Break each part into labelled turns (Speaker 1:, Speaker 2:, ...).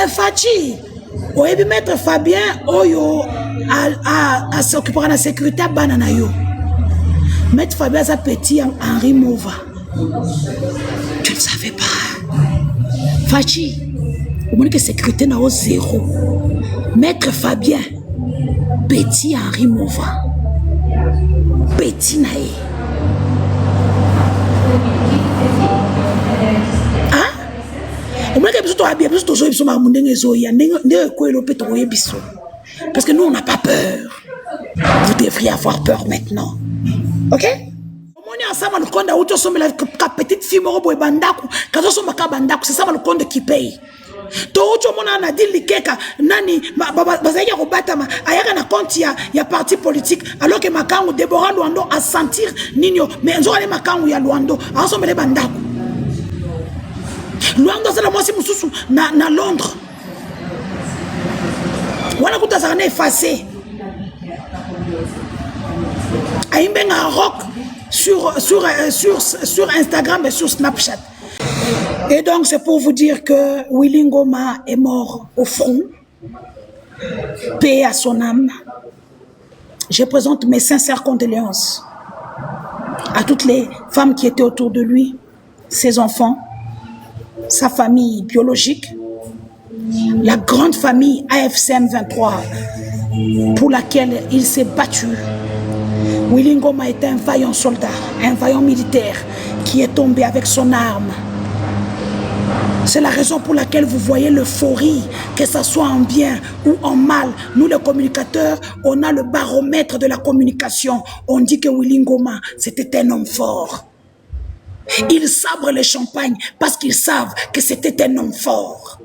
Speaker 1: Fachi, oyebi maître Fabien, oyo, a s'occuper de la sécurité à Bananayo. Maître Fabien, ça petit Henri Mova. Tu ne savais pas. Fachi, au moins que sécurité n'a au zéro. Maître Fabien, petit Henri Mova. Petit naïe. Parce que nous, on n'a pas peur. Vous devriez avoir peur maintenant. Ok? C'est ça le compte qui paye. Il parti politique alors que Makangu Déborah Luando a sentir Nino mais nzora Makangu ya Luando asomele bandako Luando c'est la moitié mususu na Londres wana kutazana effacé aimbenga rock sur Instagram et sur Snapchat. Et donc c'est pour vous dire que Willy Ngoma est mort au front. Paix à son âme. Je présente mes sincères condoléances à toutes les femmes qui étaient autour de lui, ses enfants, sa famille biologique, la grande famille AFCM 23 pour laquelle il s'est battu. Willy Ngoma est un vaillant soldat, un vaillant militaire qui est tombé avec son arme. C'est la raison pour laquelle vous voyez l'euphorie, que ce soit en bien ou en mal. Nous, les communicateurs, on a le baromètre de la communication. On dit que Willy Ngoma, c'était un homme fort. Ils sabrent les champagnes parce qu'ils savent que c'était un homme fort.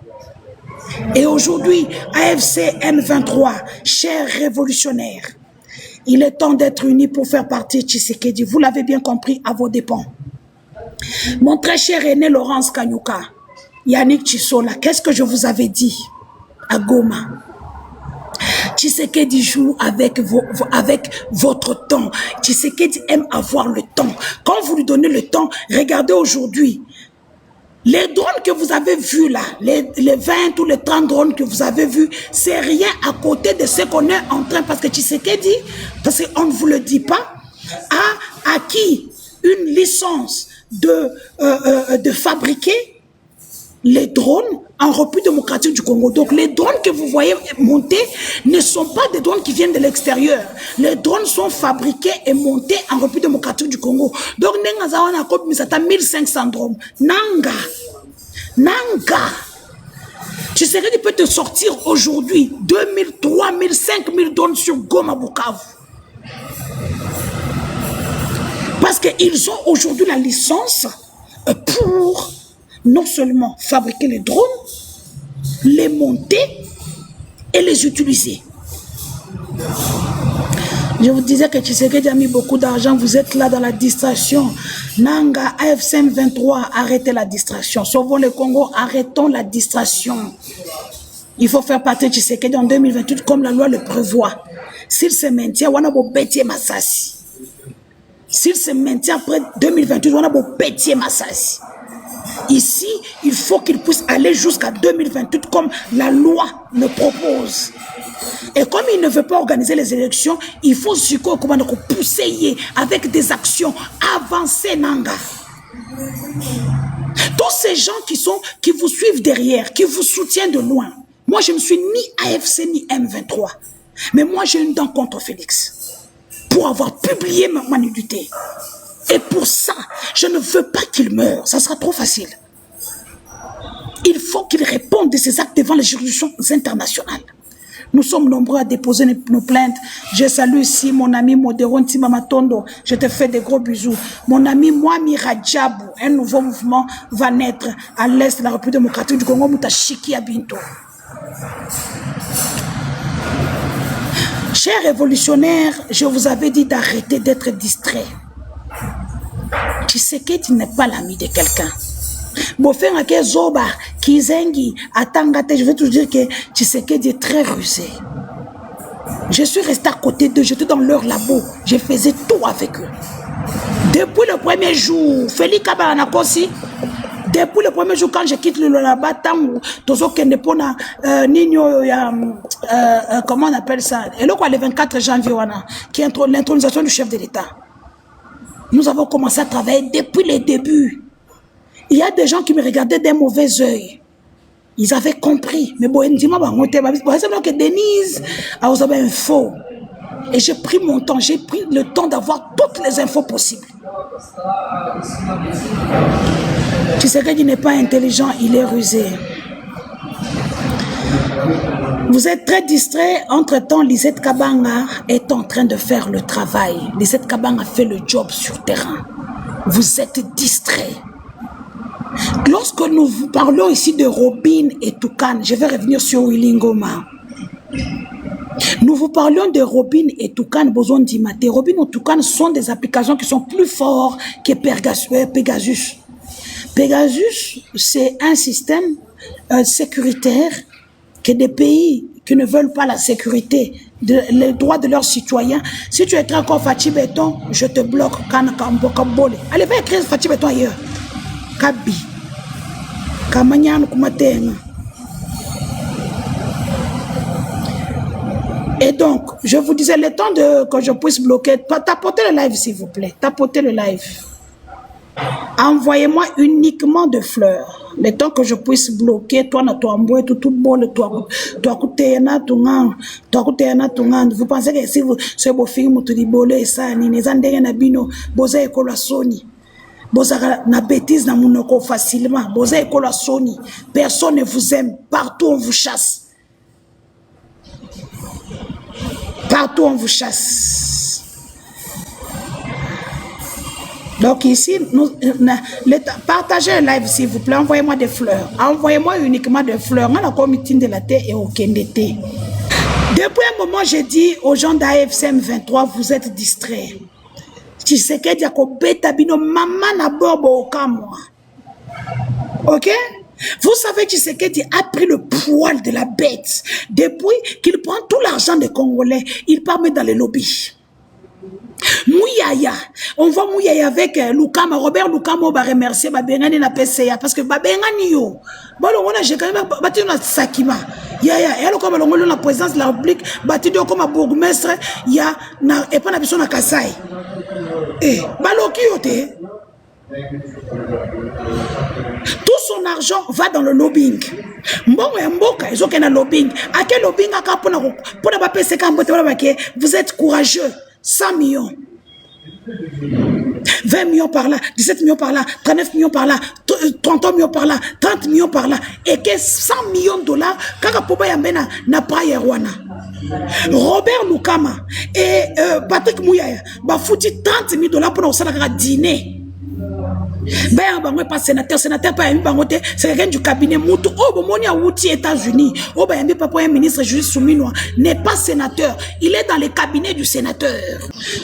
Speaker 1: Et aujourd'hui, AFC M23, chers révolutionnaires, il est temps d'être unis pour faire partie de Tshisekedi. Vous l'avez bien compris à vos dépens. Mon très cher aîné Laurence Kanyuka, Yannick Chisola, qu'est-ce que je vous avais dit à Goma? Tshisekedi joue avec votre temps. Tshisekedi aime avoir le temps. Quand vous lui donnez le temps, regardez aujourd'hui. Les drones que vous avez vus là, les 20 ou les 30 drones que vous avez vus, c'est rien à côté de ce qu'on est en train, parce que Tshisekedi, parce qu'on ne vous le dit pas, a acquis une licence de fabriquer les drones en République démocratique du Congo. Donc les drones que vous voyez monter ne sont pas des drones qui viennent de l'extérieur. Les drones sont fabriqués et montés en République démocratique du Congo. Donc Nengazawana a copié 1500 drones. Nanga. Tu sais que tu peux te sortir aujourd'hui 2000, 3000, 5000 drones sur Goma Bukavu. Parce qu'ils ont aujourd'hui la licence pour non seulement fabriquer les drones, les monter et les utiliser. Je vous disais que Tshisekedi a mis beaucoup d'argent, vous êtes là dans la distraction. Nanga, AFCM 23, arrêtez la distraction. Sauvons le Congo, arrêtons la distraction. Il faut faire partie de Tshisekedi en 2028 comme la loi le prévoit. S'il se maintient, on a beau bêtier Massassi. S'il se maintient après 2028, on a beau bêtier Massassi. Ici, il faut qu'il puisse aller jusqu'à 2028 comme la loi le propose. Et comme il ne veut pas organiser les élections, il faut pousser avec des actions avancées, Nanga. Tous ces gens qui vous suivent derrière, qui vous soutiennent de loin. Moi, je ne suis ni AFC ni M23. Mais moi, j'ai une dent contre Félix. Pour avoir publié ma nudité. Et pour ça, je ne veux pas qu'il meure. Ça sera trop facile. Il faut qu'il réponde de ses actes devant les juridictions internationales. Nous sommes nombreux à déposer nos plaintes. Je salue ici mon ami Modéron Timamatondo. Je te fais des gros bisous. Mon ami Moami Radjabou, un nouveau mouvement va naître à l'est de la République démocratique du Congo, Moutachiki à Binto. Chers révolutionnaires, je vous avais dit d'arrêter d'être distraits. Tshisekedi n'est pas l'ami de quelqu'un. Je vais te dire que Tshisekedi est très rusé. Je suis resté à côté d'eux, j'étais dans leur labo, je faisais tout avec eux. Depuis le premier jour, Félix Kabanakosi, Depuis le premier jour, quand je quitte le là-bas, comment on appelle ça? Et là, le 24 janvier, qui est l'intronisation du chef de l'État. Nous avons commencé à travailler depuis les débuts. Il y a des gens qui me regardaient d'un mauvais œil. Ils avaient compris. Mais bon, que Denise a osé info. Et j'ai pris mon temps, j'ai pris le temps d'avoir toutes les infos possibles. Tu sais qu'il n'est pas intelligent, il est rusé. Vous êtes très distrait. Entre-temps, Lisette Kabanga est en train de faire le travail. Lisette Kabanga fait le job sur terrain. Vous êtes distrait. Lorsque nous vous parlons ici de Robin et Toucan, je vais revenir sur Wilingoma. Nous vous parlons de Robin et Toucan, besoin d'Imate. Robin et Toucan sont des applications qui sont plus fortes que Pegasus. Pegasus, c'est un système sécuritaire que des pays qui ne veulent pas la sécurité, les droits de leurs citoyens. Si tu écris encore Fatih Béton, je te bloque. Allez, va écrire Fatih Béton ailleurs. Kabi. Kamanyan Kumatenga. Et donc, je vous disais, le temps que je puisse bloquer, tapotez le live s'il vous plaît, tapotez le live. Envoyez-moi uniquement de fleurs. Le temps que je puisse bloquer, toi, toi, tout bon, toi, vous pensez que si vous, ce beau film, tu dis, bolé, ça, ni les andés, nabino, boza école Sony. Boza na bêtise na monoko facilement. Boza école Sony. Personne ne vous aime. Partout on vous chasse. Partout on vous chasse. Donc ici, partagez le live s'il vous plaît. Envoyez-moi des fleurs. Envoyez-moi uniquement des fleurs. On a la comité de la terre et au Kendete. Depuis un moment, j'ai dit aux gens d'AFCM 23, vous êtes distraits. Tu sais que Diako beta bino maman na bobo au kamwa. Ok? Vous savez, Tshisekedi a pris le poil de la bête. Depuis qu'il prend tout l'argent des Congolais, il part mettre dans les lobbies. Mouyaya, on va Mouyaya avec Lukama, Robert Lukama va remercier Babengani na PCA parce que Babengani yo. Bon, on a j'ai quand même battu notre Sakima. Yaya, et alors comme on a la présidence de la République, battu comme un bourgmestre, il y a et pas na biso na Kasai. Eh, baloki yote. Tout son argent va dans le lobbying. Mbongo ya mboka, ils ont qu'un lobbying. À quel lobbying a pour la PCA, vous êtes courageux. 100 millions. 20 millions par là, 17 millions par là, 39 millions par là, 30 millions par là, 30 millions par là. Et que 100 millions de dollars, kaka poba yambena na praia rwana. Robert Lukama et Patrick Mouyaya, ba fouti 30 000 dollars pour nous dîner. Ben, pas sénateur pas un bangote, c'est quelqu'un du cabinet Moutou. Oh, bon, on a outil États-Unis. Oh, ben, pas un ministre juste souminois. N'est pas sénateur. Il est dans le cabinet du sénateur.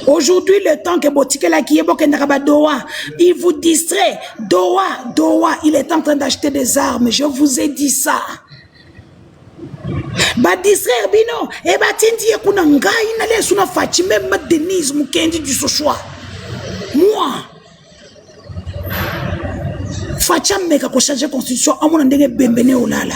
Speaker 1: Aujourd'hui, le temps que Botike la qui est bon, Doha, il vous distrait. Doha, il est en train d'acheter des armes. Je vous ai dit ça. Ba distraire bino. Et ba tindi kuna ngai na le suna Fatime même Denise Mukendi du Sochwa. Moi. Fatia meka ko changer constitution amona ndenge bembene olala.